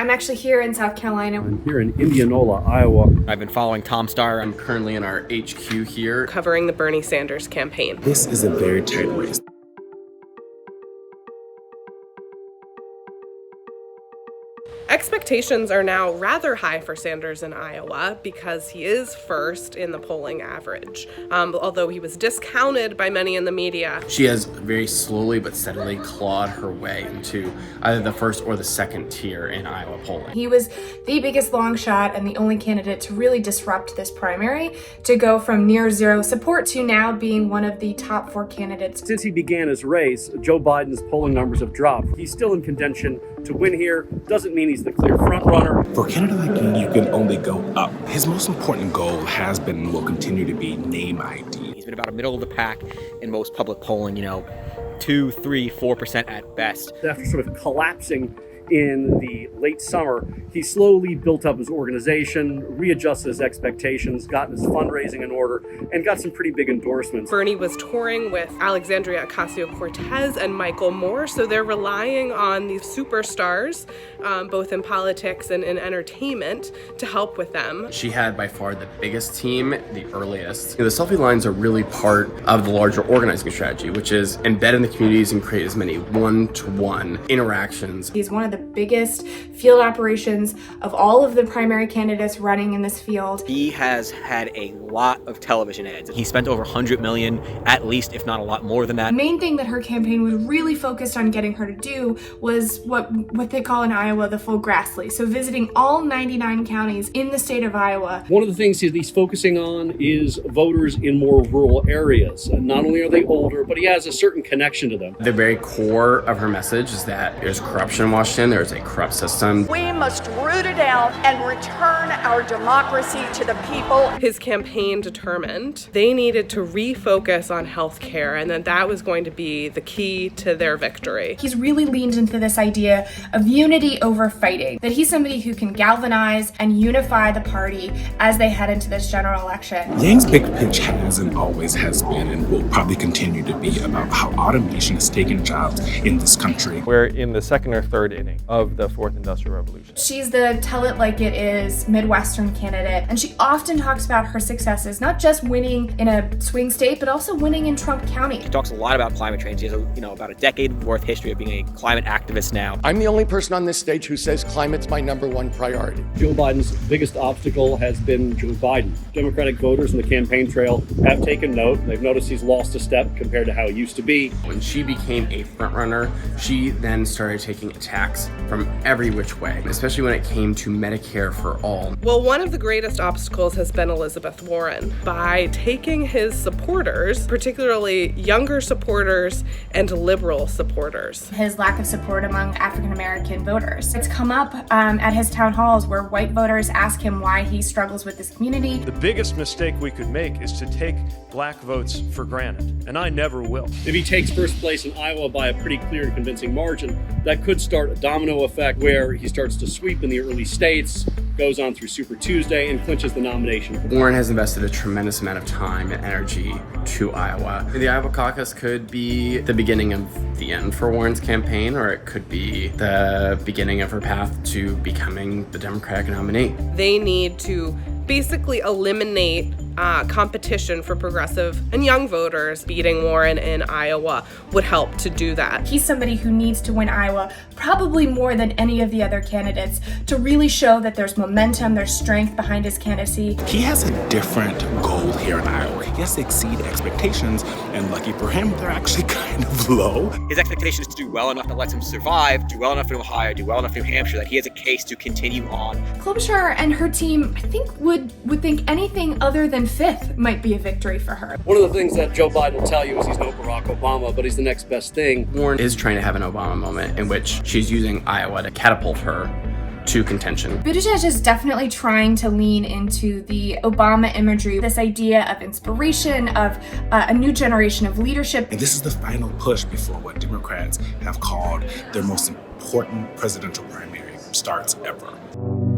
I'm actually here in South Carolina. I'm here in Indianola, Iowa. I've been following Tom Steyer. I'm currently in our HQ here, covering the Bernie Sanders campaign. This is a very tight race. Expectations are now rather high for Sanders in Iowa because he is first in the polling average, although he was discounted by many in the media. She has very slowly but steadily clawed her way into either the first or the second tier in Iowa polling. He was the biggest long shot and the only candidate to really disrupt this primary, to go from near zero support to now being one of the top 4 candidates. Since he began his race, Joe Biden's polling numbers have dropped. He's still in contention to win here. Doesn't mean he's the clear front runner. For a candidate like you can only go up. His most important goal has been and will continue to be name ID. He's been about a middle of the pack in most public polling, 2, 3, 4% at best. After sort of collapsing in the late summer, he slowly built up his organization, readjusted his expectations, got his fundraising in order, and got some pretty big endorsements. Bernie was touring with Alexandria Ocasio-Cortez and Michael Moore, so they're relying on these superstars, both in politics and in entertainment, to help with them. She had by far the biggest team, the earliest. The selfie lines are really part of the larger organizing strategy, which is embed in the communities and create as many one-to-one interactions. He's one of the biggest field operations of all of the primary candidates running in this field. He has had a lot of television ads. He spent over $100 million, at least, if not a lot more than that. The main thing that her campaign was really focused on getting her to do was what they call in Iowa the full Grassley. So visiting all 99 counties in the state of Iowa. One of the things he's focusing on is voters in more rural areas. Not only are they older, but he has a certain connection to them. The very core of her message is that there's corruption in Washington, there's a corrupt system. We must root it out and return our democracy to the people. His campaign determined they needed to refocus on health care, and that was going to be the key to their victory. He's really leaned into this idea of unity over fighting, that he's somebody who can galvanize and unify the party as they head into this general election. Yang's big pitch has and always has been and will probably continue to be about how automation has taken jobs in this country. We're in the second or third inning of the fourth industrial revolution. She's the tell it like it is Midwestern candidate, and she often talks about her successes, not just winning in a swing state, but also winning in Trump County. She talks a lot about climate change. She has about a decade worth history of being a climate activist now. I'm the only person on this stage who says climate's my #1 priority. Joe Biden's biggest obstacle has been Joe Biden. Democratic voters in the campaign trail have taken note. They've noticed he's lost a step compared to how he used to be. When she became a frontrunner, she then started taking attacks from every which way, especially when it came to Medicare for all. Well, one of the greatest obstacles has been Elizabeth Warren. By taking his supporters, particularly younger supporters and liberal supporters. His lack of support among African American voters. It's come up at his town halls where white voters ask him why he struggles with this community. The biggest mistake we could make is to take black votes for granted, and I never will. If he takes first place in Iowa by a pretty clear and convincing margin, that could start a domino effect where he starts to sweep in the early states, goes on through Super Tuesday, and clinches the nomination. Warren has invested a tremendous amount of time and energy to Iowa. The Iowa caucus could be the beginning of the end for Warren's campaign, or it could be the beginning of her path to becoming the Democratic nominee. They need to basically eliminate competition for progressive and young voters. Beating Warren in Iowa would help to do that. He's somebody who needs to win Iowa probably more than any of the other candidates to really show that there's momentum, there's strength behind his candidacy. He has a different goal here in Iowa. He has to exceed expectations, and lucky for him, they're actually kind of low. His expectation is to do well enough to let him survive, do well enough in Ohio, do well enough in New Hampshire, that he has a case to continue on. Klobuchar and her team, I think, would think anything other than fifth might be a victory for her. One of the things that Joe Biden will tell you is he's no Barack Obama, but he's the next best thing. Warren is trying to have an Obama moment in which she's using Iowa to catapult her to contention. Buttigieg is definitely trying to lean into the Obama imagery, this idea of inspiration, of a new generation of leadership. And this is the final push before what Democrats have called their most important presidential primary starts ever.